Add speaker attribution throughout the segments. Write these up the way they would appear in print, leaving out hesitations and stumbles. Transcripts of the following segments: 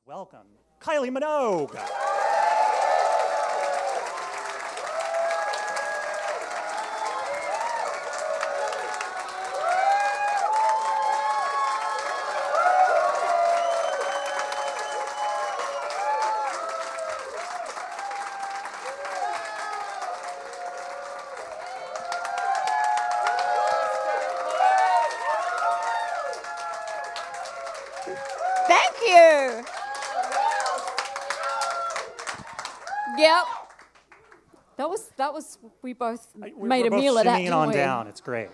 Speaker 1: welcome Kylie Minogue.
Speaker 2: Thank you. Yep. That was. We both made a meal of that, didn't
Speaker 1: on
Speaker 2: we?
Speaker 1: down. It's great.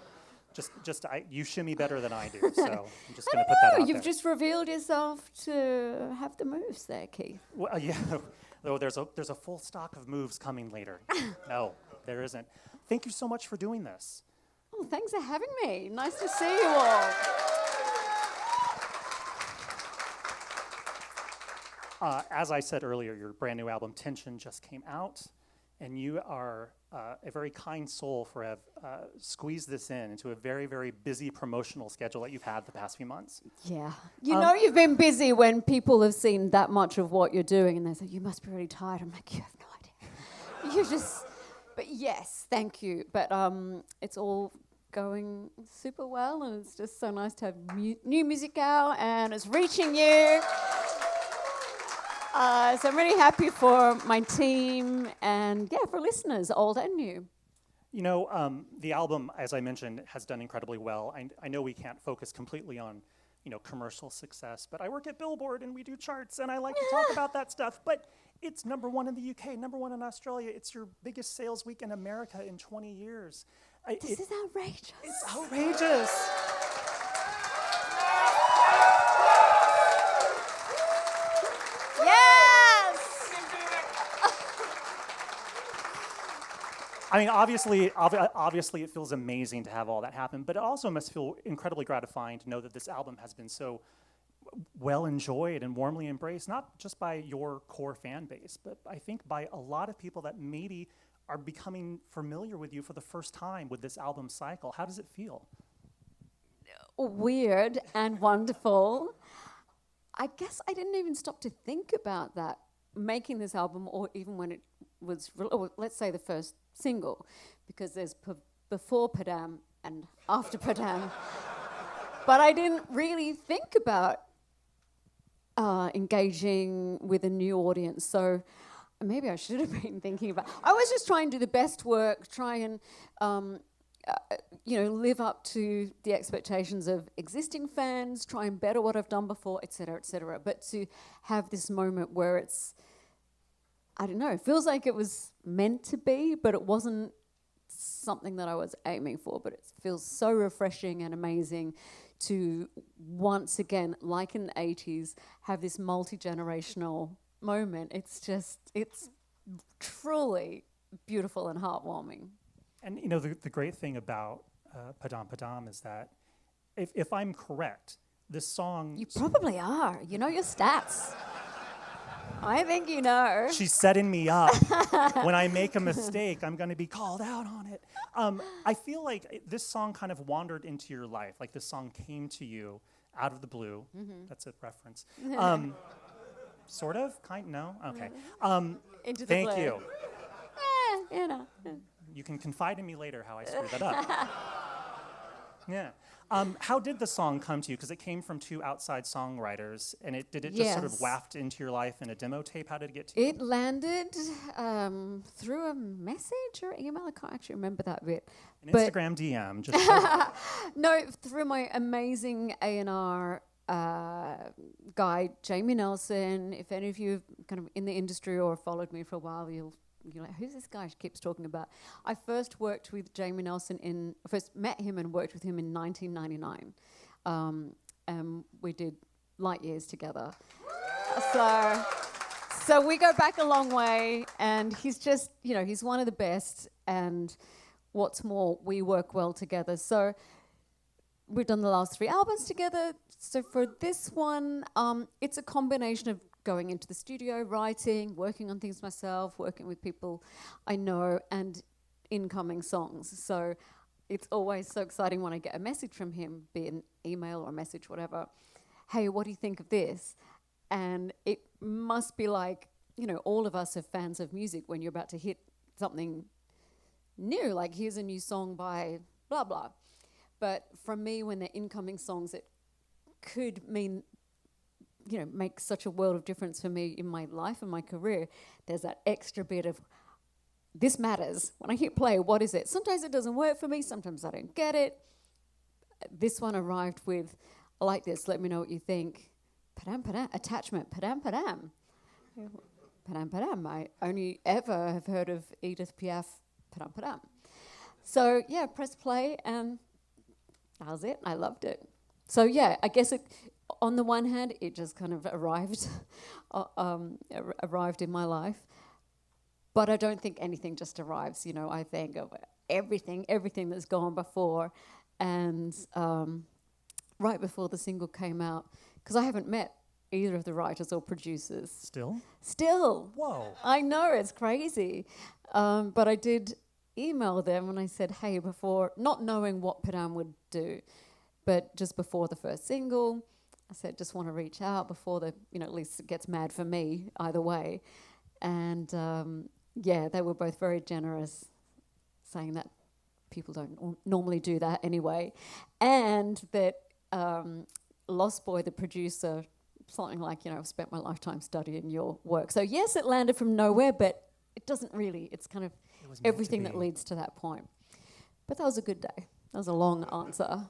Speaker 1: You shimmy better than I do, so I'm just going to put that out
Speaker 2: You've
Speaker 1: there.
Speaker 2: just revealed yourself to have the moves there, Keith.
Speaker 1: Well, yeah. Though there's a full stock of moves coming later. No, there isn't. Thank you so much for doing this.
Speaker 2: Oh, thanks for having me. Nice to see you all.
Speaker 1: As I said earlier, your brand new album, Tension, just came out, and you are a very kind soul for have squeezed this into a very, very busy promotional schedule that you've had the past few months.
Speaker 2: Yeah. You know you've been busy when people have seen that much of what you're doing, and they say, you must be really tired. I'm like, you have no idea. You're just... But yes, thank you. But it's all going super well, and it's just so nice to have new music out, and it's reaching you. So I'm really happy for my team and, yeah, for listeners, old and new.
Speaker 1: You know, the album, as I mentioned, has done incredibly well. I know we can't focus completely on, commercial success, but I work at Billboard and we do charts, and I like to talk about that stuff. But it's #1 in the UK, #1 in Australia. It's your biggest sales week in America in 20 years.
Speaker 2: This is outrageous.
Speaker 1: It's outrageous. I mean, obviously, it feels amazing to have all that happen, but it also must feel incredibly gratifying to know that this album has been so well enjoyed and warmly embraced, not just by your core fan base, but I think by a lot of people that maybe are becoming familiar with you for the first time with this album cycle. How does it feel?
Speaker 2: Weird and wonderful. I guess I didn't even stop to think about that, making this album, or even when it was, let's say the first single, because there's before Padam and after Padam. But I didn't really think about engaging with a new audience. So maybe I should have been thinking about. I was just trying to do the best work, try and live up to the expectations of existing fans, try and better what I've done before, et cetera, et cetera. But to have this moment where it's, I don't know, it feels like it was meant to be, but it wasn't something that I was aiming for. But it feels so refreshing and amazing to once again, like in the 80s, have this multi-generational moment. It's truly beautiful and heartwarming.
Speaker 1: And the great thing about Padam Padam is that if I'm correct, this song...
Speaker 2: You probably are. You know your stats. I think you know.
Speaker 1: She's setting me up. When I make a mistake, I'm going to be called out on it. I feel like this song kind of wandered into your life. Like this song came to you out of the blue. Mm-hmm. That's a reference. Sort of? No? Okay.
Speaker 2: Into the
Speaker 1: thank
Speaker 2: blue.
Speaker 1: you.
Speaker 2: Yeah.
Speaker 1: You can confide in me later how I screwed that up. Yeah. How did the song come to you? Because it came from two outside songwriters, and did it just sort of waft into your life in a demo tape? How did it get to you?
Speaker 2: It landed through a message or email. I can't actually remember that bit.
Speaker 1: An Instagram DM. Just
Speaker 2: no, through my amazing A&R guy, Jamie Nelson. If any of you are kind of in the industry or followed me for a while, you're like, who's this guy she keeps talking about? I first met him and worked with him in 1999. And we did Light Years together. So we go back a long way, and he's just, he's one of the best. And what's more, we work well together. So we've done the last 3 albums together. So for this one, it's a combination of going into the studio, writing, working on things myself, working with people I know, and incoming songs. So it's always so exciting when I get a message from him, be it an email or a message, whatever. Hey, what do you think of this? And it must be like, you know, all of us are fans of music when you're about to hit something new, like here's a new song by blah, blah. But from me, when they're incoming songs, it could mean, you know, make such a world of difference for me in my life and my career. There's that extra bit of, this matters. When I hit play, what is it? Sometimes it doesn't work for me. Sometimes I don't get it. This one arrived with, I like this, let me know what you think. Padam Padam, attachment, Padam Padam. Padam Padam. I only ever have heard of Edith Piaf, Padam Padam. So yeah, press play and that was it. I loved it. So yeah, I guess it, on the one hand, it just kind of arrived in my life. But I don't think anything just arrives, you know. I think of everything that's gone before. And right before the single came out, because I haven't met either of the writers or producers. Still.
Speaker 1: Whoa.
Speaker 2: I know, it's crazy. But I did email them and I said, hey, before, not knowing what Padam would do, but just before the first single, I said, just want to reach out before the, you know, at least it gets mad for me either way. And yeah, they were both very generous, saying that people don't normally do that anyway. And that Lost Boy, the producer, something like, you know, I've spent my lifetime studying your work. So yes, it landed from nowhere, but it doesn't really. It's kind of everything that leads to that point. But that was a good day. That was a long answer.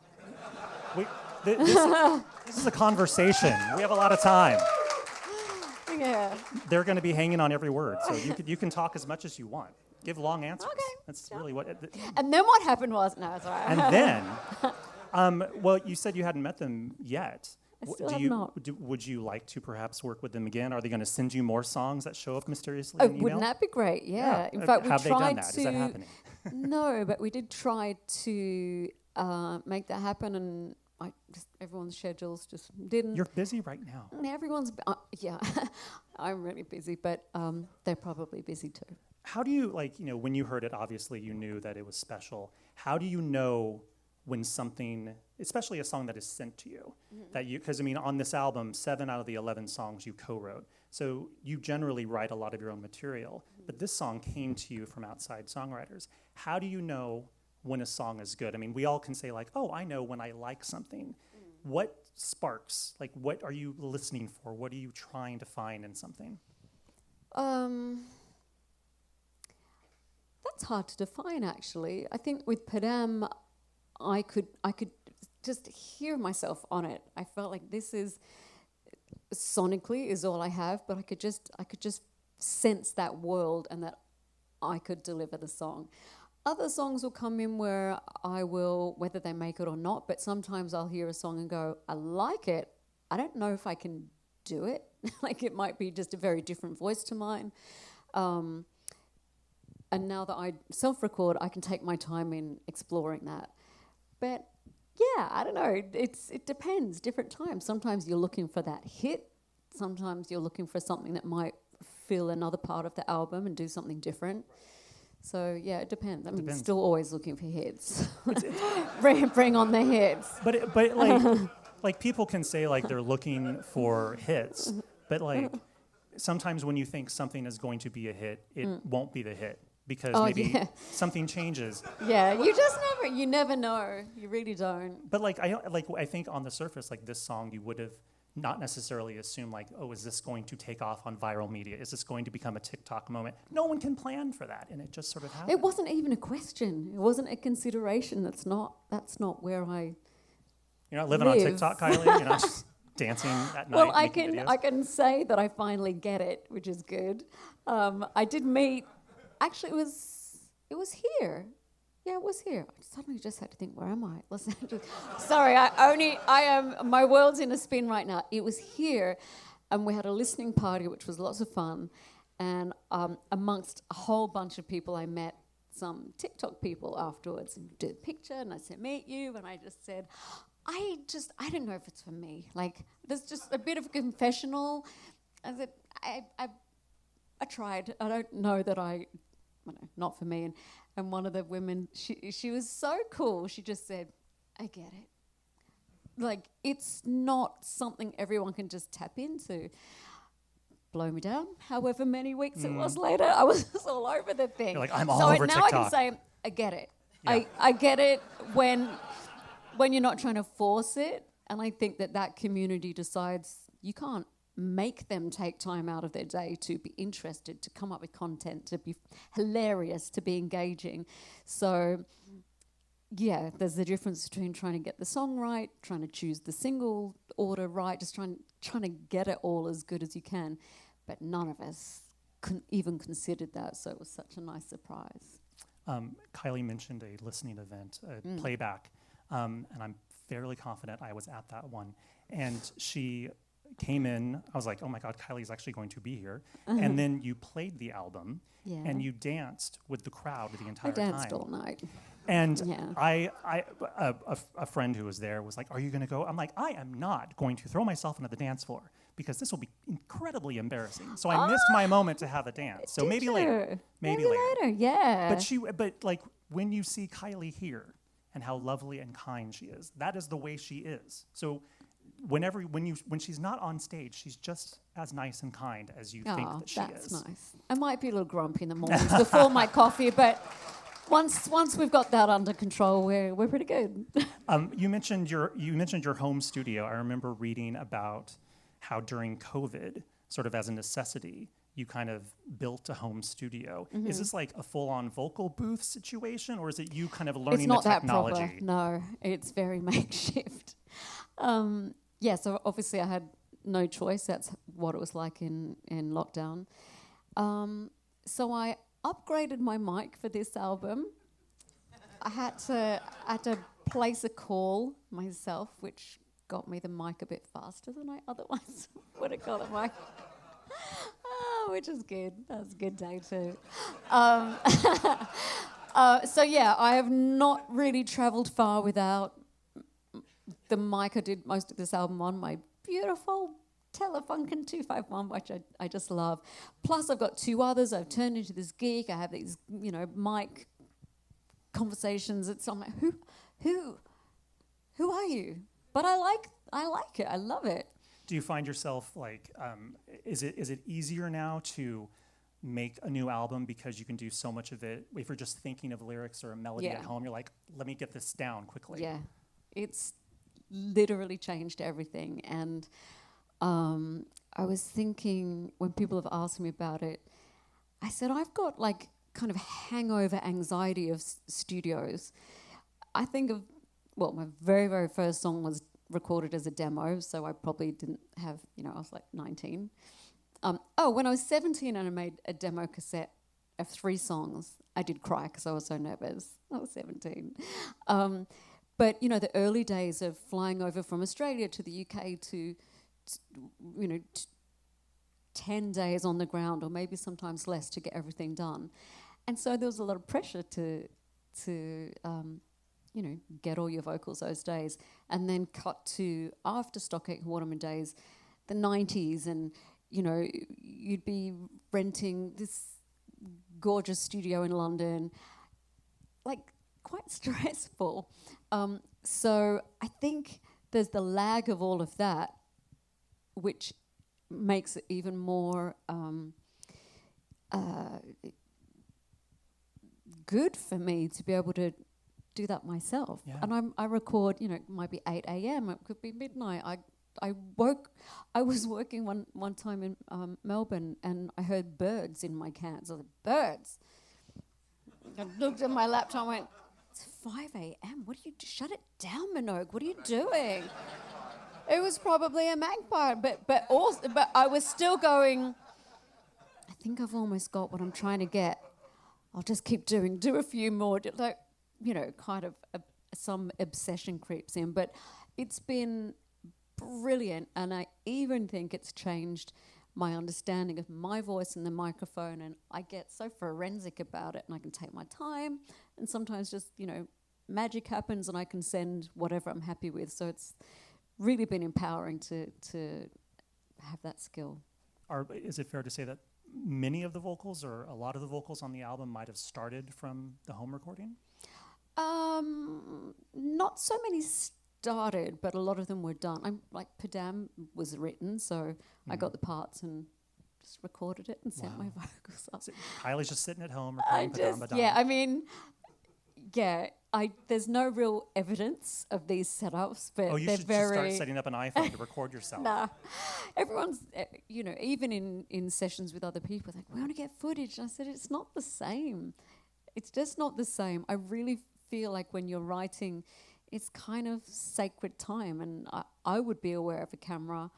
Speaker 1: This is a conversation. We have a lot of time.
Speaker 2: Yeah.
Speaker 1: They're going to be hanging on every word, so you can talk as much as you want. Give long answers.
Speaker 2: Okay.
Speaker 1: That's really what.
Speaker 2: And then what happened was, no, it's all right.
Speaker 1: And then, well, you said you hadn't met them yet.
Speaker 2: I still have not.
Speaker 1: Would you like to perhaps work with them again? Are they going to send you more songs that show up mysteriously
Speaker 2: Oh,
Speaker 1: in email?
Speaker 2: wouldn't that be great? Yeah. In fact, we
Speaker 1: have
Speaker 2: tried
Speaker 1: they done that?
Speaker 2: to.
Speaker 1: Is that happening?
Speaker 2: No, but we did try to make that happen, and everyone's schedules just didn't.
Speaker 1: You're busy right now.
Speaker 2: Everyone's yeah. I'm really busy, but they're probably busy too.
Speaker 1: How do you, like, you know, when you heard it, obviously you knew that it was special. How do you know when something, especially a song that is sent to you, that you, because I mean, on this album, 7 out of the 11 songs you co-wrote. So you generally write a lot of your own material, but this song came to you from outside songwriters. How do you know when a song is good? I mean, we all can say like, oh, I know when I like something. What sparks, like what are you listening for? What are you trying to find in something?
Speaker 2: That's hard to define, actually. I think with Padam, I could just hear myself on it. I felt like this is sonically is all I have, but I could just sense that world and that I could deliver the song. Other songs will come in where I will, whether they make it or not, but sometimes I'll hear a song and go, I like it. I don't know if I can do it. Like it might be just a very different voice to mine. And now that I self-record, I can take my time in exploring that. But yeah, I don't know. It depends, different times. Sometimes you're looking for that hit. Sometimes you're looking for something that might fill another part of the album and do something different. So yeah, it depends. I mean, still always looking for hits. bring on the hits.
Speaker 1: But like people can say like they're looking for hits, but like sometimes when you think something is going to be a hit, it won't be the hit because maybe something changes.
Speaker 2: Yeah, you never know. You really don't.
Speaker 1: But I think on the surface, like this song, you would have not necessarily assume like, oh, is this going to take off on viral media? Is this going to become a TikTok moment? No one can plan for that, and it just sort of happened.
Speaker 2: It wasn't even a question. It wasn't a consideration. That's not where I
Speaker 1: You're not living on TikTok, Kylie? You're not just dancing at night.
Speaker 2: Well, I can say that I finally get it, which is good. I did meet. Actually, it was here. Yeah, it was here. I suddenly just had to think, where am I? Listen, sorry, my world's in a spin right now. It was here, and we had a listening party, which was lots of fun. And amongst a whole bunch of people, I met some TikTok people afterwards and did a picture, and I said, meet you, and I just said, I don't know if it's for me. Like, there's just a bit of a confessional. I said, I tried. I don't know that not for me. And one of the women, she was so cool. She just said, I get it. Like, it's not something everyone can just tap into. Blow me down. However many weeks it was later, I was just all over the thing.
Speaker 1: You're like, I'm all over
Speaker 2: now I
Speaker 1: TikTok.
Speaker 2: can say, I get it.
Speaker 1: Yeah.
Speaker 2: I get it when you're not trying to force it. And I think that community decides you can't make them take time out of their day to be interested, to come up with content, to be hilarious, to be engaging. So, yeah, there's the difference between trying to get the song right, trying to choose the single order right, just trying to get it all as good as you can. But none of us even considered that, so it was such a nice surprise.
Speaker 1: Kylie mentioned a listening event, a playback, and I'm fairly confident I was at that one. And she came in, I was like, oh my God, Kylie's actually going to be here. And then you played the album, and you danced with the crowd the entire time.
Speaker 2: I danced all night.
Speaker 1: And
Speaker 2: Yeah.
Speaker 1: a friend who was there was like, are you going to go? I'm like, I am not going to throw myself into the dance floor because this will be incredibly embarrassing. So I missed my moment to have a dance. So maybe later. Maybe later.
Speaker 2: Yeah.
Speaker 1: But like when you see Kylie here and how lovely and kind she is, that is the way she is. So when she's not on stage, she's just as nice and kind as you think that she
Speaker 2: that's
Speaker 1: is.
Speaker 2: nice. I might be a little grumpy in the mornings before my coffee, but once we've got that under control, we're pretty good.
Speaker 1: You mentioned your home studio. I remember reading about how during COVID, sort of as a necessity, you kind of built a home studio. Is this like a full-on vocal booth situation, or is it you kind of learning the technology?
Speaker 2: It's not that proper. No, it's very makeshift. So obviously I had no choice. That's what it was like in lockdown. So I upgraded my mic for this album. I had to place a call myself, which got me the mic a bit faster than I otherwise would have got a mic. Which is good. That was a good day too. So yeah, I have not really travelled far without the mic I did most of this album on, my beautiful Telefunken 251, which I just love. Plus I've got two others. I've turned into this geek. I have these, mic conversations. I'm like, who are you? But I like it. I love it.
Speaker 1: Do you find yourself like, is it easier now to make a new album because you can do so much of it? If you're just thinking of lyrics or a melody at home, you're like, let me get this down quickly.
Speaker 2: Yeah, it's literally changed everything. And I was thinking when people have asked me about it, I said, I've got like kind of hangover anxiety of studios. I think of, my very, very first song was recorded as a demo, so I probably didn't have, I was like 19. When I was 17 and I made a demo cassette of 3 songs, I did cry because I was so nervous. I was 17. But, the early days of flying over from Australia to the UK to 10 days on the ground, or maybe sometimes less, to get everything done. And so there was a lot of pressure to get all your vocals those days, and then cut to after Stockake and Waterman days, the 90s, and, you'd be renting this gorgeous studio in London, like quite stressful. So I think there's the lag of all of that, which makes it even more good for me to be able to do that myself. Yeah. And I record, it might be 8 a.m., it could be midnight. I was working one time in Melbourne, and I heard birds in my cans. I was like, birds? I looked at my laptop and went, it's 5 a.m. What are you shut it down, Minogue. What are you doing? It was probably a magpie, but I was still going, I think I've almost got what I'm trying to get. I'll just keep do a few more. Like, kind of some obsession creeps in. But it's been brilliant, and I even think it's changed my understanding of my voice and the microphone, and I get so forensic about it, and I can take my time, and sometimes just, magic happens and I can send whatever I'm happy with. So it's really been empowering to have that skill.
Speaker 1: Is it fair to say that many of the vocals, or a lot of the vocals on the album, might have started from the home recording?
Speaker 2: Not so many started, but a lot of them were done. I'm like Padam was written, so I got the parts and just recorded it and sent my vocals up.
Speaker 1: So Kylie's just sitting at home
Speaker 2: I
Speaker 1: recording Padam
Speaker 2: just,
Speaker 1: Padam.
Speaker 2: yeah, I mean, yeah, there's no real evidence of these setups, but
Speaker 1: Oh, you
Speaker 2: they're
Speaker 1: should
Speaker 2: very.
Speaker 1: just start setting up an iPhone to record yourself.
Speaker 2: Nah, everyone's, even in sessions with other people, like, we want to get footage. And I said, it's not the same. It's just not the same. I really feel like when you're writing, it's kind of sacred time, and I would be aware of a camera.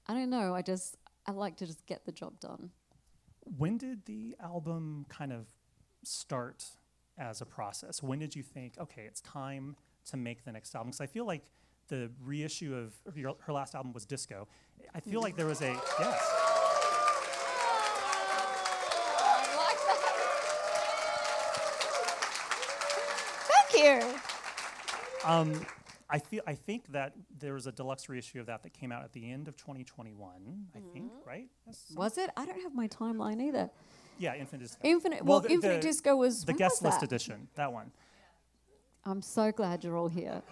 Speaker 2: I don't know. I like to just get the job done.
Speaker 1: When did the album kind of start as a process? When did you think, okay, it's time to make the next album? Because I feel like the reissue of her last album was Disco. I feel like there was a, yes.
Speaker 2: I like that. Thank you.
Speaker 1: I think that there was a deluxe reissue of that came out at the end of 2021, I think, right?
Speaker 2: Was it? I don't have my timeline either.
Speaker 1: Yeah, Infinite Disco.
Speaker 2: Infinite Disco was
Speaker 1: the
Speaker 2: when
Speaker 1: guest
Speaker 2: was
Speaker 1: list
Speaker 2: that?
Speaker 1: edition, that one.
Speaker 2: I'm so glad you're all here.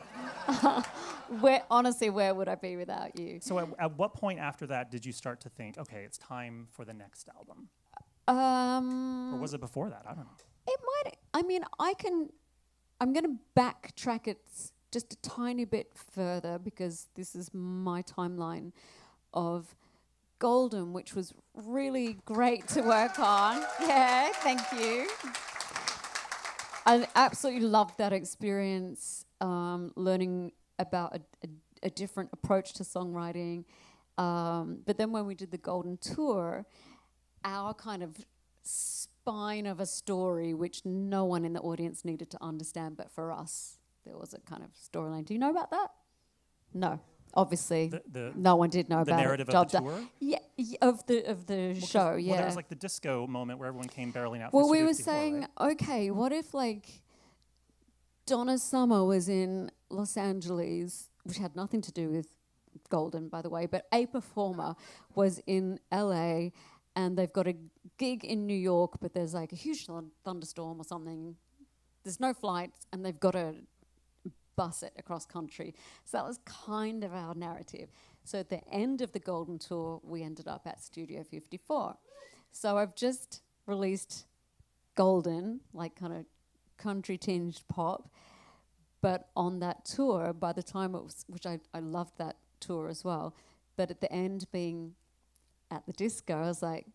Speaker 2: Honestly, where would I be without you?
Speaker 1: So at what point after that did you start to think, okay, it's time for the next album? Or was it before that? I don't know.
Speaker 2: It might. I mean, I'm going to backtrack it just a tiny bit further because this is my timeline of Golden, which was really great to work on. Yeah, thank you. I absolutely loved that experience, learning about a different approach to songwriting. But then when we did the Golden Tour, our kind of spine of a story, which no one in the audience needed to understand, but for us, there was a kind of storyline. Do you know about that? No. Obviously, no one did know about it.
Speaker 1: The narrative of the tour?
Speaker 2: Yeah, of the show, yeah.
Speaker 1: Well, there was like the disco moment where everyone came barreling out.
Speaker 2: Well, we
Speaker 1: Studio
Speaker 2: were
Speaker 1: 54,
Speaker 2: saying,
Speaker 1: right?
Speaker 2: okay, what if like Donna Summer was in Los Angeles, which had nothing to do with Golden, by the way, but a performer was in LA and they've got a gig in New York, but there's like a huge thunderstorm or something. There's no flights and they've got to bus it across country. So that was kind of our narrative. So at the end of the Golden Tour, we ended up at Studio 54. So I've just released Golden, like kind of country-tinged pop, but on that tour, by the time it was, which I loved that tour as well, but at the end being at the disco, I was like,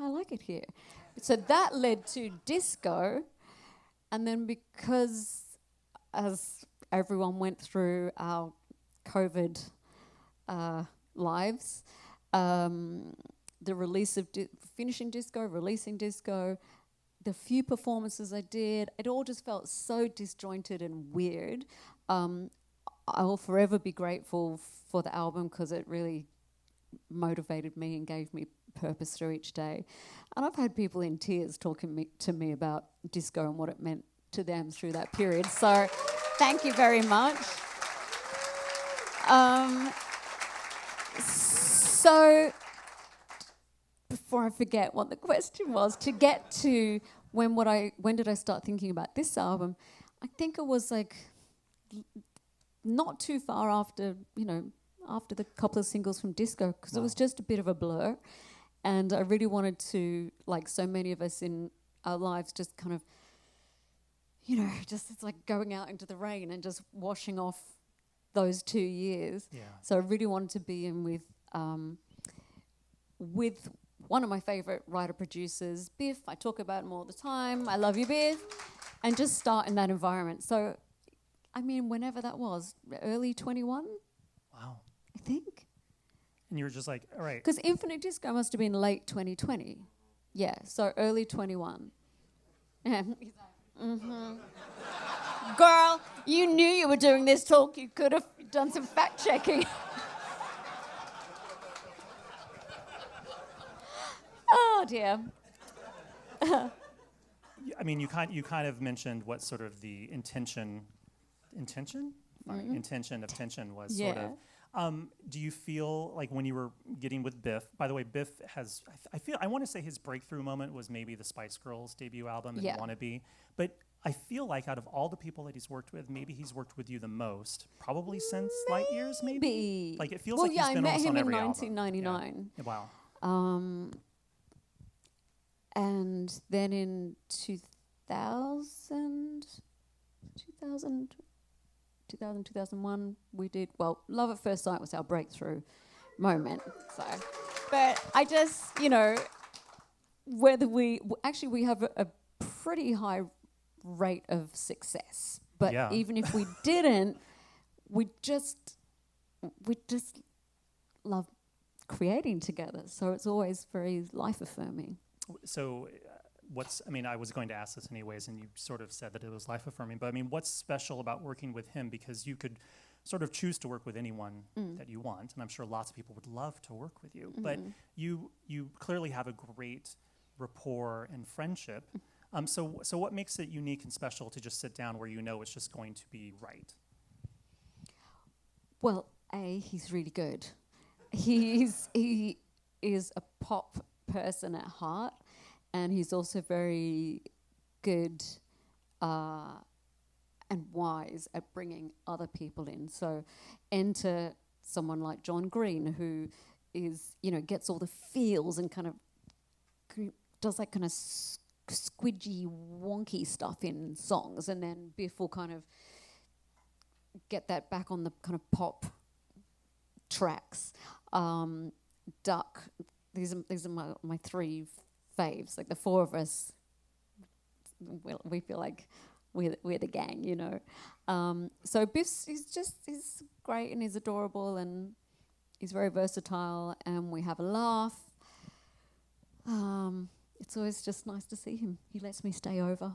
Speaker 2: I like it here. So that led to disco, and then because as everyone went through our COVID lives, the release of finishing disco, releasing disco, the few performances I did, it all just felt so disjointed and weird. I'll forever be grateful for the album because it really motivated me and gave me purpose through each day. And I've had people in tears talking to me about disco and what it meant to them through that period. So thank you very much. So before I forget what the question was, to get to when did I start thinking about this album, I think it was like not too far after, after the couple of singles from disco, because it was just a bit of a blur. And I really wanted to, like so many of us in our lives, just kind of, just it's like going out into the rain and just washing off those 2 years.
Speaker 1: Yeah.
Speaker 2: So I really wanted to be in with one of my favorite writer-producers, Biff. I talk about him all the time. I love you, Biff. And just start in that environment. So, I mean, whenever that was, early 21,
Speaker 1: Wow.
Speaker 2: I think.
Speaker 1: And you were just like, all right.
Speaker 2: Because Infinite Disco must have been late 2020. Yeah, so early 21. Yeah. Girl, you knew you were doing this talk. You could have done some fact checking. Oh dear.
Speaker 1: I mean, you kind of mentioned what sort of the intention of tension was sort of. Do you feel like when you were getting with Biff, by the way, Biff I want to say his breakthrough moment was maybe the Spice Girls debut album and Wannabe, but I feel like out of all the people that he's worked with, maybe he's worked with you the most, probably since Light Years, maybe? Like, it feels
Speaker 2: well,
Speaker 1: like
Speaker 2: yeah,
Speaker 1: he's been
Speaker 2: I met
Speaker 1: almost
Speaker 2: him
Speaker 1: on
Speaker 2: in
Speaker 1: every
Speaker 2: 1999.
Speaker 1: album. Yeah. Wow.
Speaker 2: And then in 2001, we did, well, Love at First Sight was our breakthrough moment. So, but I just, whether we have a pretty high rate of success. But
Speaker 1: Yeah.
Speaker 2: even if we didn't, we just love creating together. So it's always very life affirming.
Speaker 1: So I was going to ask this anyways, and you sort of said that it was life affirming, but I mean, what's special about working with him? Because you could sort of choose to work with anyone that you want, and I'm sure lots of people would love to work with you, but you clearly have a great rapport and friendship. So what makes it unique and special to just sit down where you know it's just going to be right?
Speaker 2: Well, he's really good. He is a pop person at heart, and he's also very good and wise at bringing other people in. So enter someone like John Green, who is, gets all the feels and kind of does that kind of squidgy, wonky stuff in songs, and then Biff will kind of get that back on the kind of pop tracks. Duck, these are my three faves. Like the four of us, we feel like we're the gang, So Biff's he's great and he's adorable and he's very versatile and we have a laugh. It's always just nice to see him. He lets me stay over.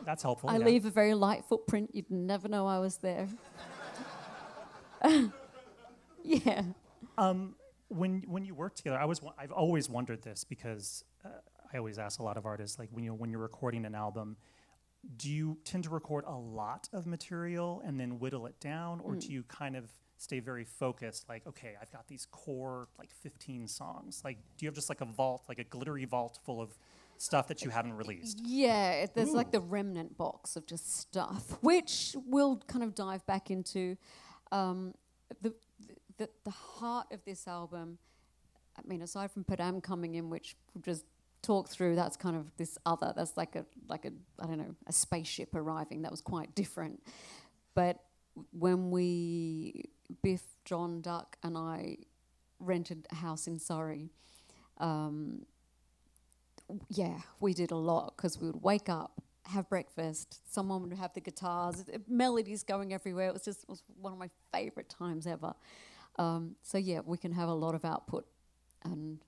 Speaker 1: That's helpful.
Speaker 2: I leave a very light footprint. You'd never know I was there. Yeah.
Speaker 1: When you work together, I've always wondered this because I always ask a lot of artists, like when you're recording an album, do you tend to record a lot of material and then whittle it down, or do you kind of stay very focused, like, okay, I've got these core, 15 songs. Like, do you have just like a vault, like a glittery vault full of stuff that you haven't released?
Speaker 2: Yeah, there's like the remnant box of just stuff, which we'll kind of dive back into. The heart of this album, I mean, aside from Padam coming in, which we'll just talk through, that's kind of this other, that's like a I don't know, a spaceship arriving. That was quite different. But when Biff, John, Duck, and I rented a house in Surrey, we did a lot because we would wake up, have breakfast, someone would have the guitars, melodies going everywhere. It was one of my favourite times ever. We can have a lot of output, and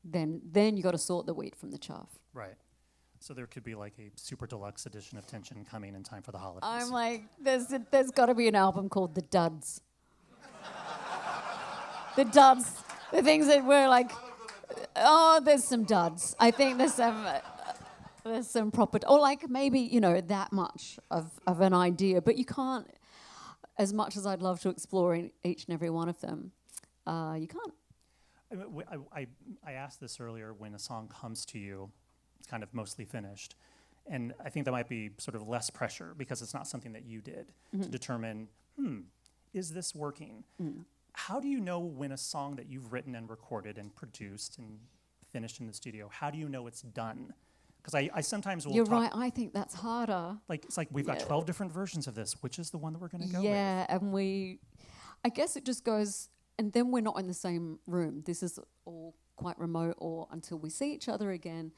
Speaker 2: then you got to sort the wheat from the chaff.
Speaker 1: Right. So there could be like a super deluxe edition of Tension coming in time for the holidays.
Speaker 2: I'm like, there's got to be an album called The Duds. The Duds, the things that were like, there's some duds. I think there's some proper, or like maybe that much of an idea, but you can't. As much as I'd love to explore in each and every one of them, you can't.
Speaker 1: I asked this earlier, when a song comes to you, it's kind of mostly finished. And I think that might be sort of less pressure because it's not something that you did to determine, is this working? How do you know when a song that you've written and recorded and produced and finished in the studio, how do you know it's done? Because I sometimes will
Speaker 2: You're right, I think that's harder.
Speaker 1: It's like we've got 12 different versions of this. Which is the one that we're going to go with?
Speaker 2: Yeah, and I guess it just goes, and then we're not in the same room. This is all quite remote or until we see each other again.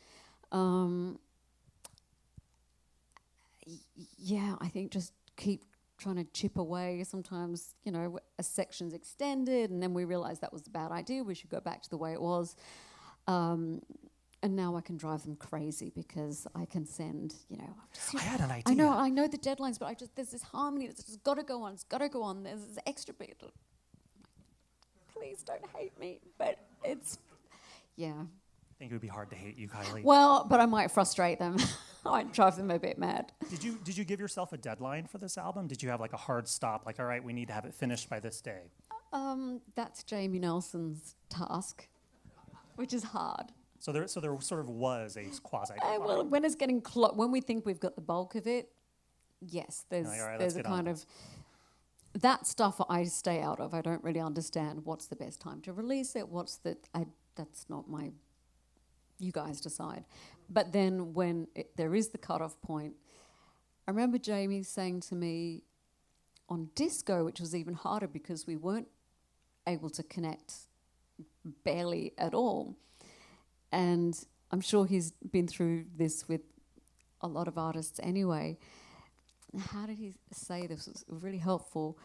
Speaker 2: I think just keep trying to chip away. Sometimes, a section's extended and then we realize that was a bad idea. We should go back to the way it was. And now I can drive them crazy because I can send,
Speaker 1: I had an idea.
Speaker 2: I know the deadlines, but there's this harmony that's just got to go on. It's got to go on. There's this extra bit. Please don't hate me, but it's, yeah.
Speaker 1: I think it would be hard to hate you, Kylie.
Speaker 2: Well, but I might frustrate them. I might drive them a bit mad.
Speaker 1: Did you give yourself a deadline for this album? Did you have like a hard stop? Like, all right, we need to have it finished by this day.
Speaker 2: That's Jamie Nelson's task, which is hard.
Speaker 1: So there sort of was a quasi.
Speaker 2: Well, when it's getting when we think we've got the bulk of it, yes, there's
Speaker 1: Like, all right,
Speaker 2: there's
Speaker 1: let's
Speaker 2: a
Speaker 1: get on
Speaker 2: kind
Speaker 1: this.
Speaker 2: of that stuff I stay out of. I don't really understand what's the best time to release it. That's not my. You guys decide. But then when there is the cutoff point, I remember Jamie saying to me on disco, which was even harder because we weren't able to connect barely at all. And I'm sure he's been through this with a lot of artists anyway. How did he say this? It was really helpful.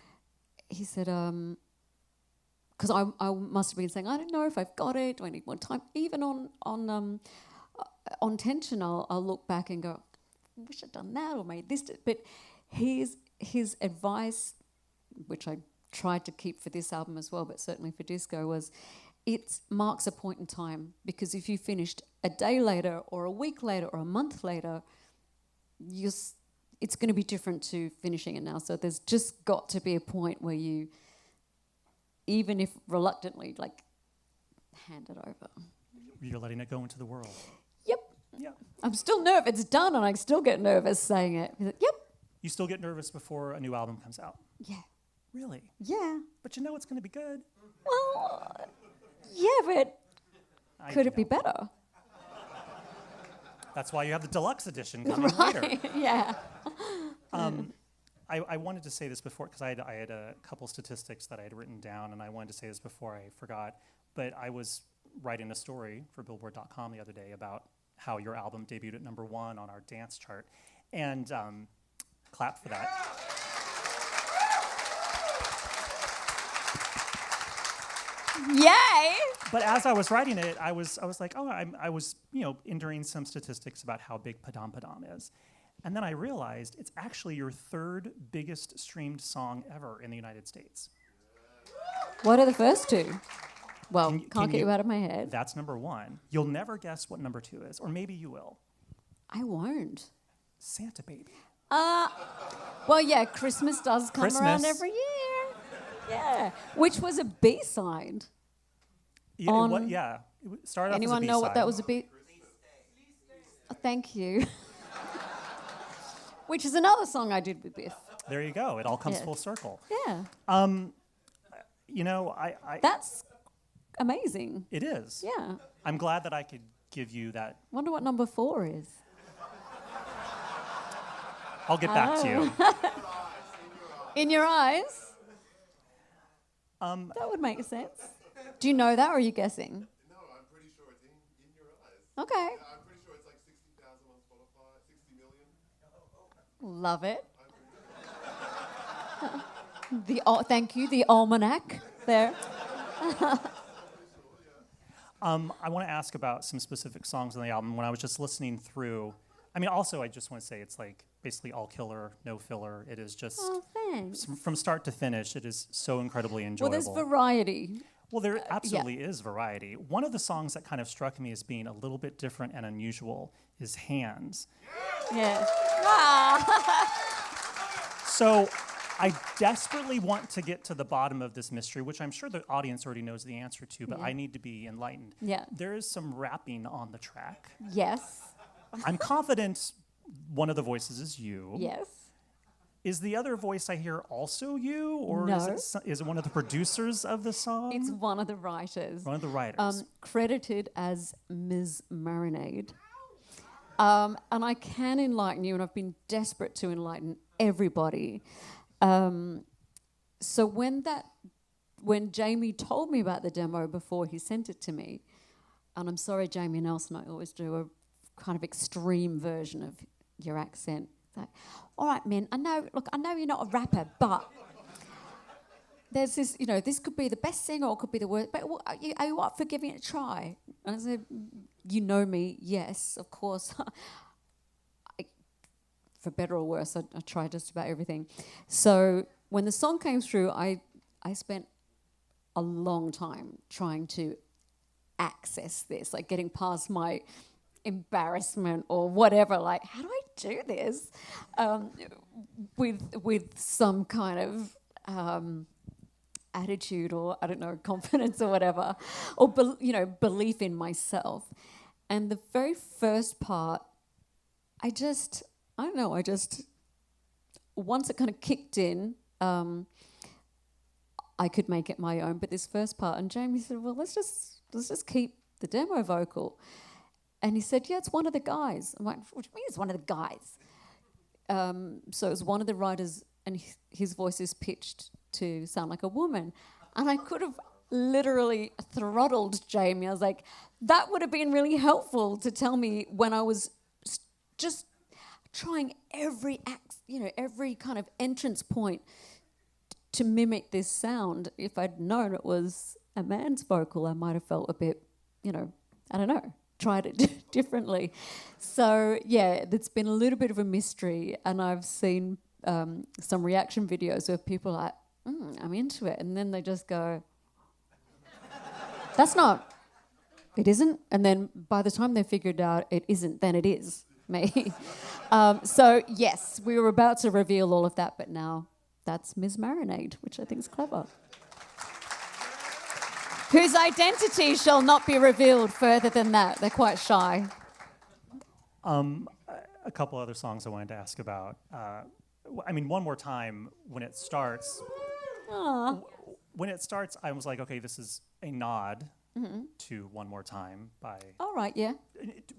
Speaker 2: He said, because I must have been saying, I don't know if I've got it, do I need more time? Even on tension, I'll look back and go, I wish I'd done that or made this. But his advice, which I tried to keep for this album as well, but certainly for disco, was it marks a point in time, because if you finished a day later or a week later or a month later, it's going to be different to finishing it now. So there's just got to be a point where you, even if reluctantly, like, hand it over.
Speaker 1: You're letting it go into the world.
Speaker 2: Yep.
Speaker 1: Yeah.
Speaker 2: I'm still nervous. It's done and I still get nervous saying it. Yep.
Speaker 1: You still get nervous before a new album comes out?
Speaker 2: Yeah.
Speaker 1: Really?
Speaker 2: Yeah.
Speaker 1: But you know it's going to be good.
Speaker 2: Well, yeah, but could it be better?
Speaker 1: That's why you have the deluxe edition coming later.
Speaker 2: Yeah.
Speaker 1: I wanted to say this before because I had a couple statistics that I had written down, and I wanted to say this before I forgot. But I was writing a story for Billboard.com the other day about how your album debuted at #1 on our dance chart, and clap for that.
Speaker 2: Yay!
Speaker 1: But as I was writing it, I was like, oh, I was entering some statistics about how big Padam Padam is, and then I realized it's actually your 3rd biggest streamed song ever in the United States.
Speaker 2: What are the first two? Well,
Speaker 1: Can
Speaker 2: can't get you out of my head.
Speaker 1: That's #1. You'll never guess what #2 is, or maybe you will.
Speaker 2: I won't.
Speaker 1: Santa Baby.
Speaker 2: Well, yeah, Christmas does come around
Speaker 1: Christmas.
Speaker 2: every year. Yeah, which was a B-side.
Speaker 1: Yeah,
Speaker 2: On-
Speaker 1: it started off
Speaker 2: Anyone
Speaker 1: as a
Speaker 2: know what
Speaker 1: B-side.
Speaker 2: that was a B? Oh, thank you. Which is another song I did with Biff.
Speaker 1: There you go. It all comes
Speaker 2: Yeah.
Speaker 1: full circle.
Speaker 2: Yeah,
Speaker 1: I
Speaker 2: that's amazing.
Speaker 1: it is.
Speaker 2: Yeah.
Speaker 1: I'm glad that I could give you that.
Speaker 2: Wonder what number 4 is.
Speaker 1: I'll get back to you.
Speaker 2: In your eyes? That would make sense. Do you know that, or are you guessing?
Speaker 3: No, I'm pretty sure it's in your eyes.
Speaker 2: Okay.
Speaker 3: Yeah, I'm pretty sure it's like 60,000 on Spotify, 60 million.
Speaker 2: Love it. Thank you, the almanac there.
Speaker 1: I want to ask about some specific songs on the album. When I was just listening through, also I just want to say it's like basically all killer, no filler. It is just
Speaker 2: Oh, thanks.
Speaker 1: from start to finish. It is so incredibly
Speaker 2: Well,
Speaker 1: enjoyable.
Speaker 2: there's variety.
Speaker 1: Well, there absolutely is variety. One of the songs that kind of struck me as being a little bit different and unusual is Hands.
Speaker 2: Yeah.
Speaker 1: So I desperately want to get to the bottom of this mystery, which I'm sure the audience already knows the answer to, but
Speaker 2: Yeah.
Speaker 1: I need to be enlightened.
Speaker 2: Yeah.
Speaker 1: There is some rapping on the track.
Speaker 2: Yes.
Speaker 1: I'm confident one of the voices is you.
Speaker 2: Yes.
Speaker 1: Is the other voice I hear also you, or
Speaker 2: No.
Speaker 1: is it one of the producers of the song?
Speaker 2: It's one of the writers.
Speaker 1: One of the writers.
Speaker 2: Credited as Ms. Marinade. And I can enlighten you, and I've been desperate to enlighten everybody. So when Jamie told me about the demo before he sent it to me, and I'm sorry, Jamie Nelson, I always do a kind of extreme version of your accent. It's like, all right, Min, I know you're not a rapper, but there's this, this could be the best singer or it could be the worst, but are you up for giving it a try? And I said, you know me, yes, of course. For better or worse, I try just about everything. So when the song came through, I spent a long time trying to access this, like getting past my embarrassment or whatever, like, how do I do this? With some kind of attitude or, I don't know, confidence or whatever, or belief in myself. And the very first part, I don't know, once it kind of kicked in, I could make it my own. But this first part, and Jamie said, well, let's just keep the demo vocal. And he said, yeah, it's one of the guys. I'm like, what do you mean it's one of the guys? So it was one of the writers, and his voice is pitched to sound like a woman. And I could have literally throttled Jamie. I was like, that would have been really helpful to tell me when I was just trying every every kind of entrance point to mimic this sound. If I'd known it was a man's vocal, I might have felt a bit, I don't know, tried it differently. So yeah, it's been a little bit of a mystery, and I've seen some reaction videos where people are like, I'm into it, and then they just go, it isn't, and then by the time they figured out it isn't, then it is me. So yes, we were about to reveal all of that, but now that's Ms. Marinade, which I think is clever. Whose identity shall not be revealed further than that. They're quite shy.
Speaker 1: A couple other songs I wanted to ask about. One More Time, when it starts.
Speaker 2: Aww.
Speaker 1: When it starts, I was like, okay, this is a nod to One More Time by...
Speaker 2: All right, yeah.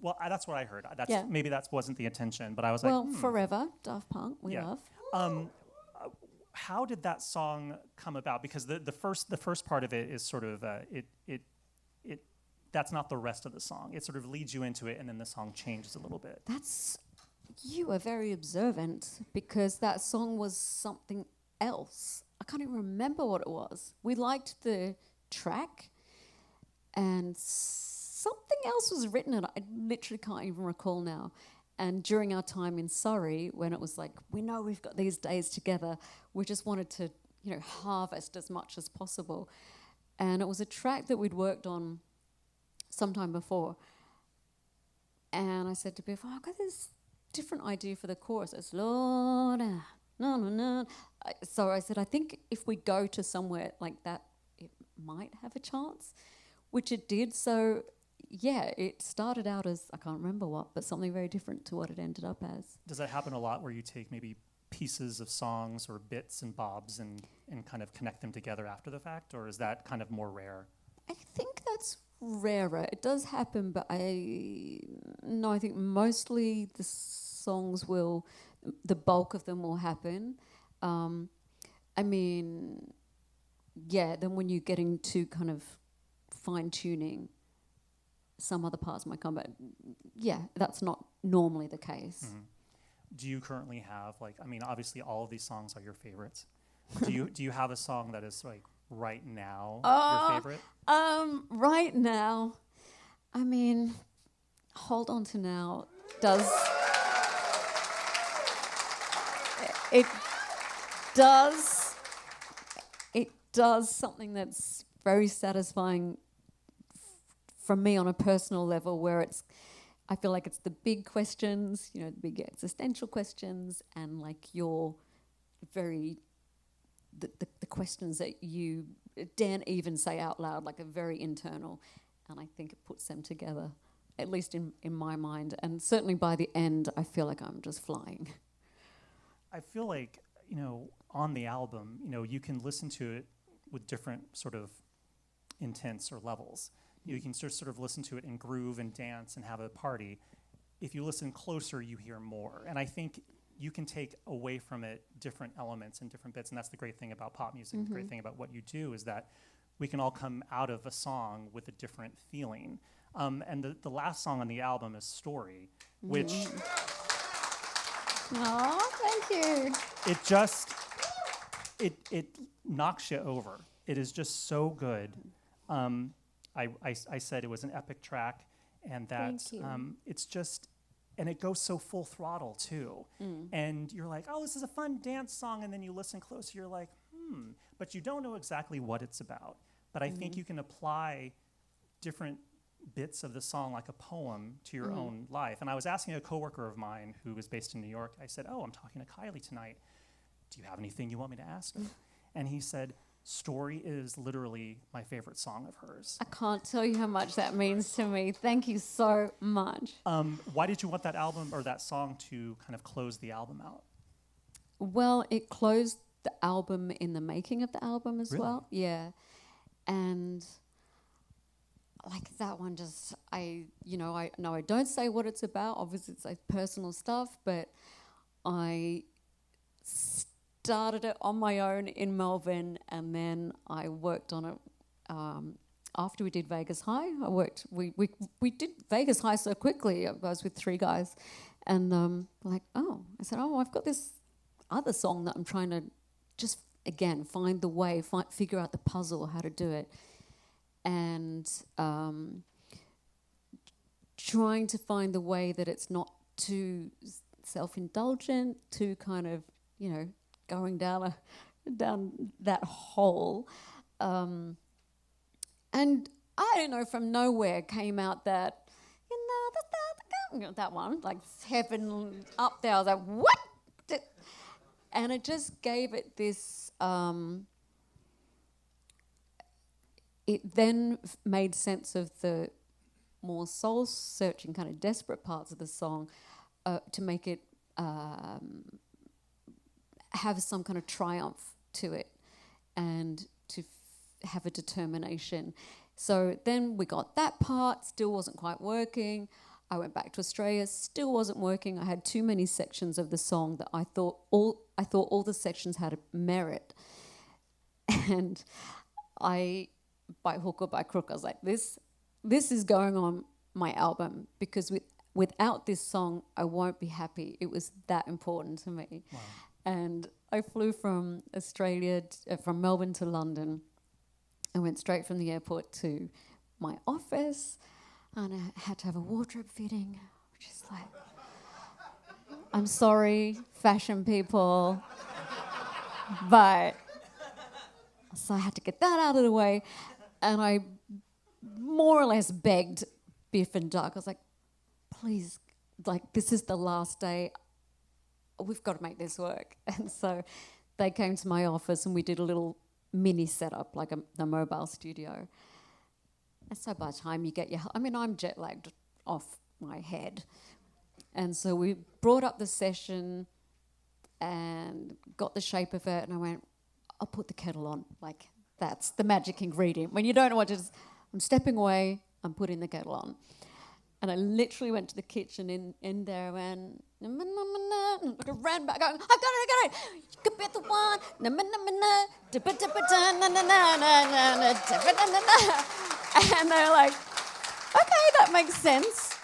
Speaker 1: Well, that's what I heard.
Speaker 2: Yeah.
Speaker 1: Maybe that wasn't the intention, but I was
Speaker 2: Well,
Speaker 1: like,
Speaker 2: Forever, Daft Punk, we love.
Speaker 1: How did that song come about? Because the first part of it is sort of that's not the rest of the song. It sort of leads you into it, and then the song changes a little bit.
Speaker 2: You are very observant, because that song was something else. I can't even remember what it was. We liked the track, and something else was written, and I literally can't even recall now. And during our time in Surrey, when it was like, we know we've got these days together, we just wanted to, harvest as much as possible. And it was a track that we'd worked on sometime before. And I said to Biff, I've got this different idea for the chorus. It's Lord, no, no, no. So I said, I think if we go to somewhere like that, it might have a chance, which it did. So yeah, it started out as, I can't remember what, but something very different to what it ended up as.
Speaker 1: Does that happen a lot, where you take maybe pieces of songs or bits and bobs and kind of connect them together after the fact, or is that kind of more rare?
Speaker 2: I think that's rarer. It does happen, but I think mostly the songs the bulk of them will happen. Then when you're getting to kind of fine-tuning, some other parts might come, but yeah, that's not normally the case.
Speaker 1: Mm-hmm. Do you currently have, obviously all of these songs are your favorites. Do you have a song that is right now your favorite?
Speaker 2: Right now, Hold On To Now does something that's very satisfying from me on a personal level, where I feel like it's the big questions, the big existential questions, and your the questions that you daren't even say out loud, are very internal, and I think it puts them together, at least in my mind, and certainly by the end, I feel like I'm just flying.
Speaker 1: I feel like, on the album, you can listen to it with different sort of intents or levels. You can sort of listen to it and groove and dance and have a party. If you listen closer, you hear more. And I think you can take away from it different elements and different bits, and that's the great thing about pop music. The great thing about what you do is that we can all come out of a song with a different feeling. And the last song on the album is Story, which...
Speaker 2: Oh, thank you.
Speaker 1: It knocks you over. It is just so good. I said it was an epic track, and that it's just, and it goes so full throttle too. And you're like, oh, this is a fun dance song, and then you listen closer, you're like, but you don't know exactly what it's about. But I think you can apply different bits of the song like a poem to your own life. And I was asking a coworker of mine who was based in New York, I said, oh, I'm talking to Kylie tonight. Do you have anything you want me to ask her? And he said, Story is literally my favorite song of hers.
Speaker 2: I can't tell you how much that means to me. Thank you so much.
Speaker 1: Why did you want that album or that song to kind of close the album out?
Speaker 2: Well, it closed the album in the making of the album as
Speaker 1: Really?
Speaker 2: well. Yeah. And like that one just, I don't say what it's about. Obviously it's like personal stuff, but I started it on my own in Melbourne, and then I worked on it after we did Vegas High. We did Vegas High so quickly. I was with 3 guys, and I said, I've got this other song that I'm trying to just again find the way, figure out the puzzle, how to do it, and trying to find the way that it's not too self-indulgent, too kind of going down that hole, and I don't know, from nowhere came out that that one, like heaven up there. I was like, what? And it just gave it this. It then made sense of the more soul-searching, kind of desperate parts of the song, to make it. Have some kind of triumph to it, and to have a determination. So then we got that part, still wasn't quite working. I went back to Australia, still wasn't working. I had too many sections of the song that I thought all the sections had a merit. And I, by hook or by crook, I was like, this is going on my album, because without this song, I won't be happy. It was that important to me. Wow. And I flew from from Melbourne to London. I went straight from the airport to my office, and I had to have a wardrobe fitting, which is like, I'm sorry, fashion people, but so I had to get that out of the way, and I more or less begged Biff and Doug. I was like, please, like, this is the last day. We've got to make this work. And so they came to my office and we did a little mini setup, like the mobile studio. And so by the time you get I'm jet lagged off my head. And so we brought up the session and got the shape of it, and I went, I'll put the kettle on. Like, that's the magic ingredient. When you don't know what to do, I'm stepping away, I'm putting the kettle on. And I literally went to the kitchen in there and I ran back going, I got it. You could be the one. And they're like, okay, that makes sense.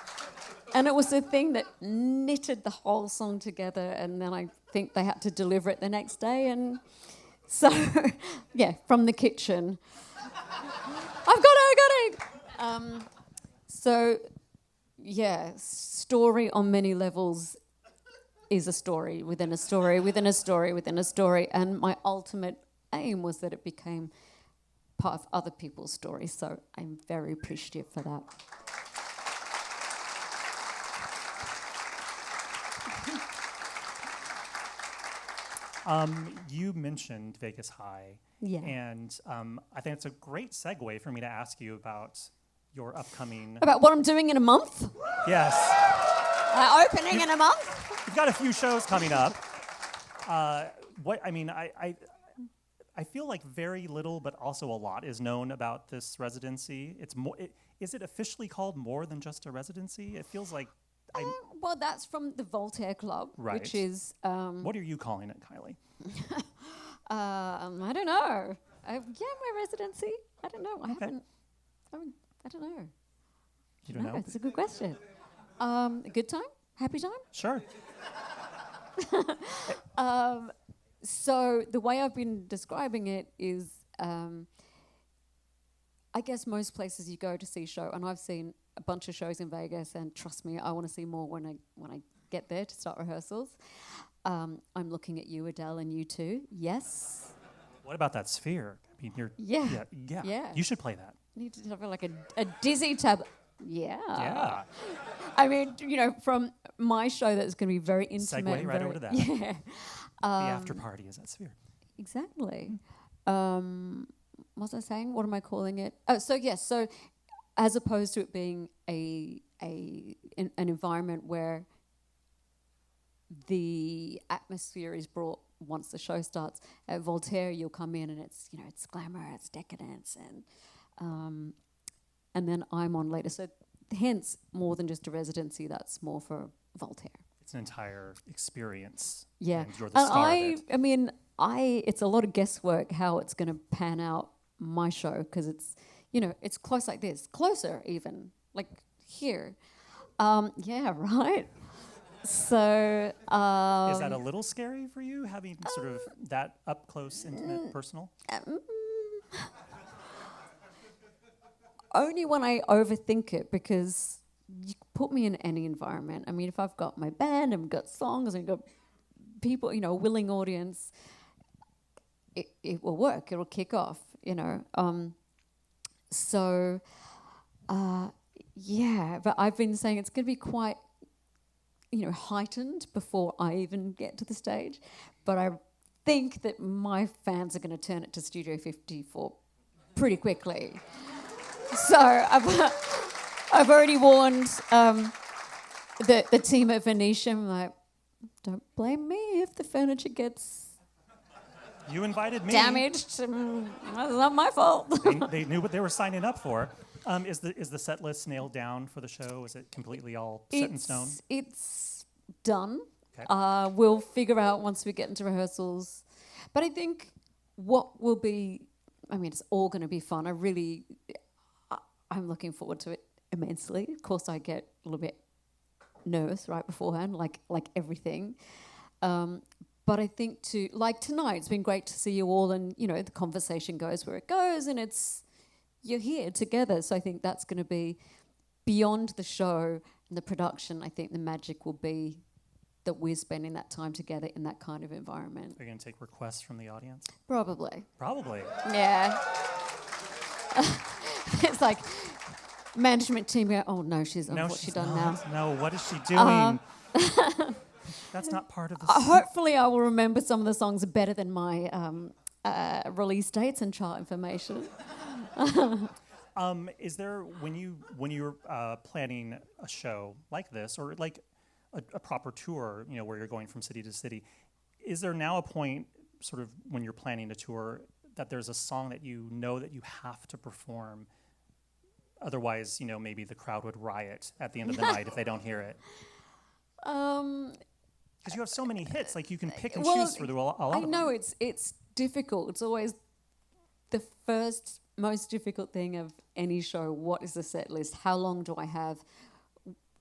Speaker 2: And it was the thing that knitted the whole song together. And then I think they had to deliver it the next day. And so, yeah, from the kitchen. I got it. So... yeah, story on many levels is a story within a story within a story within a story. And my ultimate aim was that it became part of other people's stories. So I'm very appreciative for that.
Speaker 1: You mentioned Vegas High.
Speaker 2: Yeah.
Speaker 1: And I think it's a great segue for me to ask you about your upcoming...
Speaker 2: About what I'm doing in a month?
Speaker 1: Yes.
Speaker 2: Opening in a month?
Speaker 1: You've got a few shows coming up. I feel like very little, but also a lot is known about this residency. It's more. Is it officially called more than just a residency? It feels like...
Speaker 2: Well, that's from the Voltaire Club,
Speaker 1: right.
Speaker 2: Which is...
Speaker 1: what are you calling it, Kylie?
Speaker 2: I don't know. My residency. I don't know. I don't know.
Speaker 1: You don't know?
Speaker 2: It's a good question. A good time? Happy time?
Speaker 1: Sure.
Speaker 2: So the way I've been describing it is, I guess most places you go to see a show, and I've seen a bunch of shows in Vegas, and trust me, I want to see more when I get there to start rehearsals. I'm looking at you, Adele, and you too. Yes.
Speaker 1: What about that sphere? I mean,
Speaker 2: Yeah.
Speaker 1: You should play that.
Speaker 2: Need to have like a dizzy tab. Yeah.
Speaker 1: Yeah.
Speaker 2: I mean, from my show that's going to be very intimate.
Speaker 1: Segue right over to that.
Speaker 2: Yeah.
Speaker 1: The after party is that sphere.
Speaker 2: Exactly. what was I saying? What am I calling it? Oh, so yes. So as opposed to it being an environment where the atmosphere is brought once the show starts, at Voltaire you'll come in and it's it's glamour, it's decadence, and then I'm on later. So hence more than just a residency, that's more for Voltaire.
Speaker 1: It's an entire experience.
Speaker 2: Yeah,
Speaker 1: and you're the star of it.
Speaker 2: I mean, it's a lot of guesswork how it's going to pan out my show, because it's it's close like this, closer even like here. Yeah, right. So
Speaker 1: Is that a little scary for you, having sort of that up close, intimate, personal?
Speaker 2: Only when I overthink it, because you put me in any environment. I mean, if I've got my band and got songs and got people, a willing audience, it will work. It'll kick off, So, yeah, but I've been saying it's going to be quite, heightened before I even get to the stage. But I think that my fans are going to turn it to Studio 54 pretty quickly. So I've already warned the team at Venetian, I'm like, don't blame me if the furniture gets
Speaker 1: You invited me.
Speaker 2: damaged. That's not my fault.
Speaker 1: They knew what they were signing up for. Is the set list nailed down for the show? Is it completely all set in stone?
Speaker 2: It's done.
Speaker 1: Okay.
Speaker 2: We'll figure out once we get into rehearsals. But I think what will be, it's all going to be fun. I'm looking forward to it immensely. Of course, I get a little bit nervous right beforehand, like everything. But I think tonight, it's been great to see you all, and the conversation goes where it goes, and you're here together. So I think that's going to be beyond the show and the production. I think the magic will be that we're spending that time together in that kind of environment.
Speaker 1: Are you going to take requests from the audience?
Speaker 2: Probably.
Speaker 1: Probably.
Speaker 2: Yeah. It's like management team go, oh no, she's what's she done now?
Speaker 1: No, what is she doing? That's not part of the
Speaker 2: Hopefully I will remember some of the songs better than my release dates and chart information.
Speaker 1: Is there, when you're planning a show like this, or like a proper tour, where you're going from city to city, is there now a point, sort of when you're planning a tour, that there's a song that that you have to perform? Otherwise, maybe the crowd would riot at the end of the night if they don't hear it. Because you have so many hits, like you can pick and choose through all of them.
Speaker 2: I know it's difficult. It's always the first most difficult thing of any show. What is the set list? How long do I have?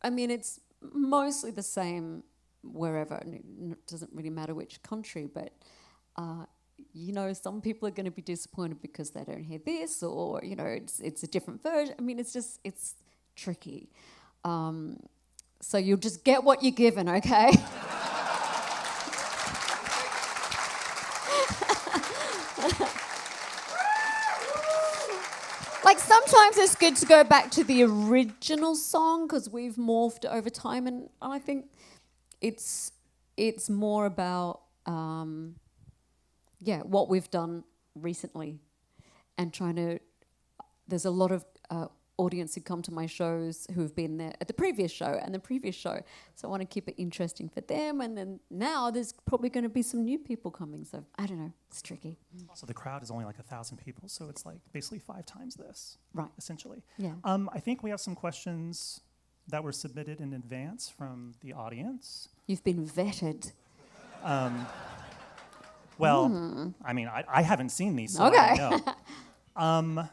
Speaker 2: It's mostly the same wherever. It doesn't really matter which country, but some people are going to be disappointed because they don't hear this, or it's a different version. It's tricky. So you'll just get what you're given, okay? Sometimes it's good to go back to the original song because we've morphed over time, and I think it's more about what we've done recently, and trying to. There's a lot of audience who come to my shows who have been there at the previous show and the previous show, so I want to keep it interesting for them. And then now there's probably going to be some new people coming, so I don't know, it's tricky.
Speaker 1: So the crowd is only like 1,000 people, so it's like basically 5 times this,
Speaker 2: right?
Speaker 1: Essentially.
Speaker 2: Yeah.
Speaker 1: I think we have some questions that were submitted in advance from the audience.
Speaker 2: You've been vetted.
Speaker 1: Well, I haven't seen these, so
Speaker 2: okay.
Speaker 1: I don't know.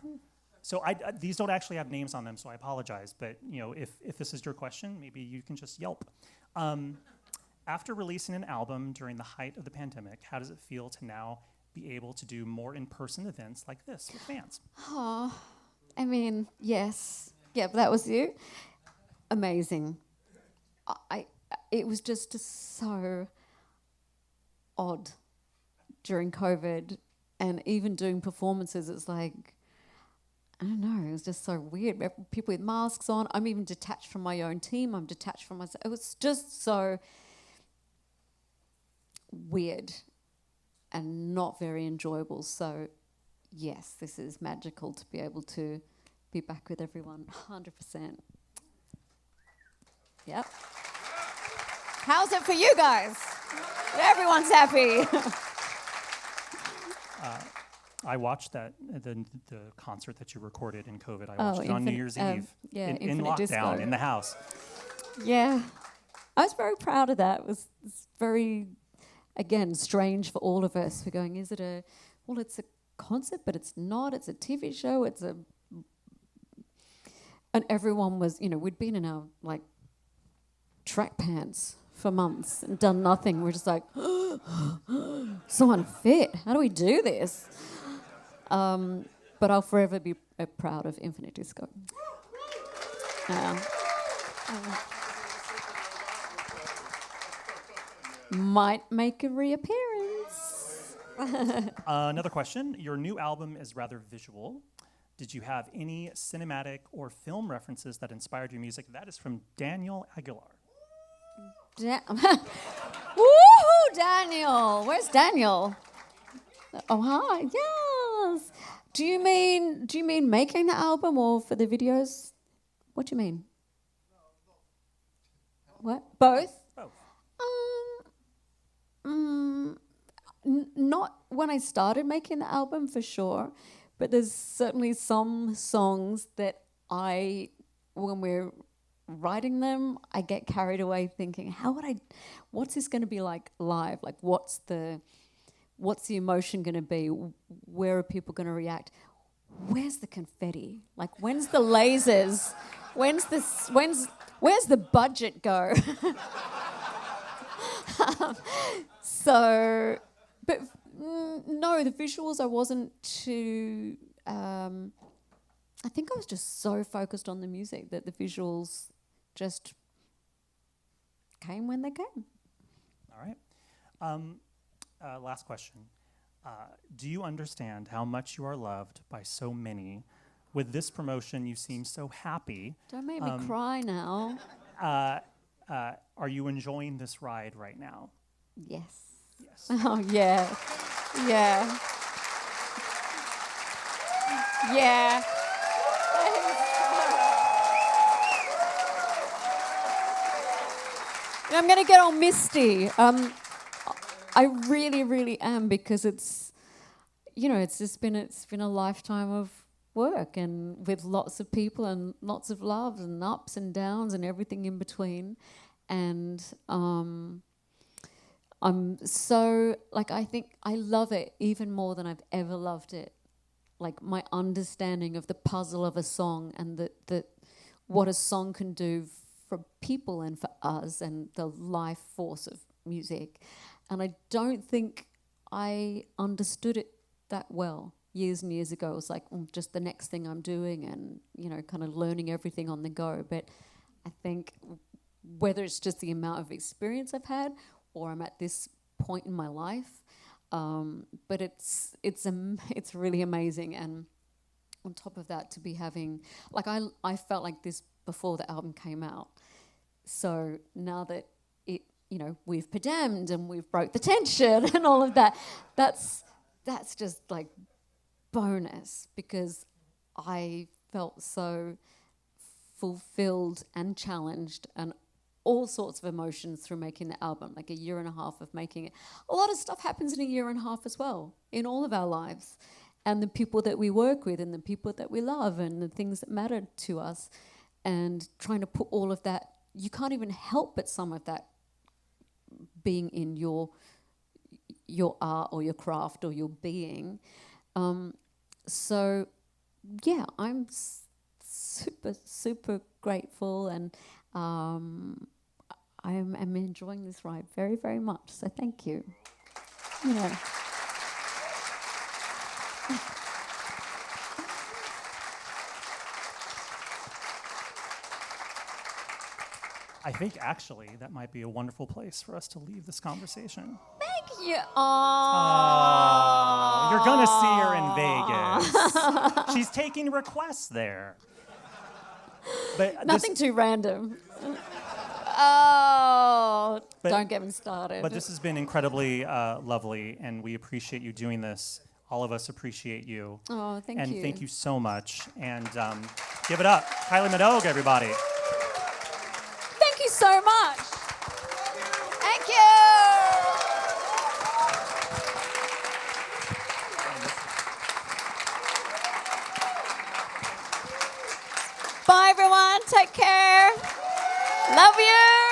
Speaker 1: So these don't actually have names on them, so I apologize. But if this is your question, maybe you can just yelp. After releasing an album during the height of the pandemic, how does it feel to now be able to do more in-person events like this with fans?
Speaker 2: Oh, yes. Yeah, that was you. Amazing. It was just so odd during COVID, and even doing performances, it's like, I don't know, it was just so weird. People with masks on. I'm even detached from my own team. I'm detached from myself. It was just so weird and not very enjoyable. So yes, this is magical to be able to be back with everyone. 100%. Yep. How's it for you guys? Everyone's happy.
Speaker 1: I watched the concert that you recorded in COVID. I watched it on New Year's Eve in
Speaker 2: Infinite
Speaker 1: lockdown
Speaker 2: Disco.
Speaker 1: in the house.
Speaker 2: Yeah, I was very proud of that. It's very, again, strange for all of us. We're going, it's a concert, but it's not. It's a TV show. And everyone was, we'd been in our, track pants for months and done nothing. We're just like, so unfit. How do we do this? But I'll forever be proud of Infinite Disco. Might make a reappearance.
Speaker 1: Another question. Your new album is rather visual. Did you have any cinematic or film references that inspired your music? That is from Daniel Aguilar.
Speaker 2: Woohoo, Daniel! Where's Daniel? Oh, hi. Yes. Do you mean making the album or for the videos? What do you mean? What? Both?
Speaker 1: Both.
Speaker 2: Not when I started making the album for sure, but there's certainly some songs that when we're writing them, I get carried away thinking, what's this going to be like live? Like, what's the emotion going to be? Where are people going to react? Where's the confetti? Like, when's the lasers? Where's the budget go? But no, the visuals I wasn't too. I think I was just so focused on the music that the visuals just came when they came.
Speaker 1: All right. Last question. Do you understand how much you are loved by so many? With this promotion, you seem so happy.
Speaker 2: Don't make me cry now.
Speaker 1: Are you enjoying this ride right now?
Speaker 2: Yes.
Speaker 1: Yes.
Speaker 2: Oh, yeah. Yeah. Yeah. I'm going to get all misty. I really, really am, because it's been a lifetime of work, and with lots of people and lots of loves and ups and downs and everything in between. And I'm so, I think I love it even more than I've ever loved it. Like, my understanding of the puzzle of a song and what a song can do for people and for us, and the life force of music. And I don't think I understood it that well years and years ago. It was like, just the next thing I'm doing, and, kind of learning everything on the go. But I think whether it's just the amount of experience I've had, or I'm at this point in my life, but it's really amazing. And on top of that, to be having, I felt like this before the album came out. So now that we've padammed and we've broke the tension and all of that, that's just like bonus, because I felt so fulfilled and challenged, and all sorts of emotions through making the album, like a year and a half of making it. A lot of stuff happens in a year and a half as well, in all of our lives, and the people that we work with, and the people that we love, and the things that matter to us, and trying to put all of that, you can't even help but some of that being in your art or your craft or your being. So yeah, I'm super, super grateful, and I'm enjoying this ride very, very much. So thank you.
Speaker 1: I think actually that might be a wonderful place for us to leave this conversation.
Speaker 2: Thank you.
Speaker 1: You're gonna see her in Vegas. She's taking requests there. But
Speaker 2: Nothing too random. Don't get me started.
Speaker 1: But this has been incredibly lovely, and we appreciate you doing this All of us appreciate you.
Speaker 2: Oh, thank
Speaker 1: and
Speaker 2: you.
Speaker 1: thank you so much. And give it up. Kylie Minogue, everybody.
Speaker 2: Thank you so much. Thank you. Bye, everyone. Take care. Love you.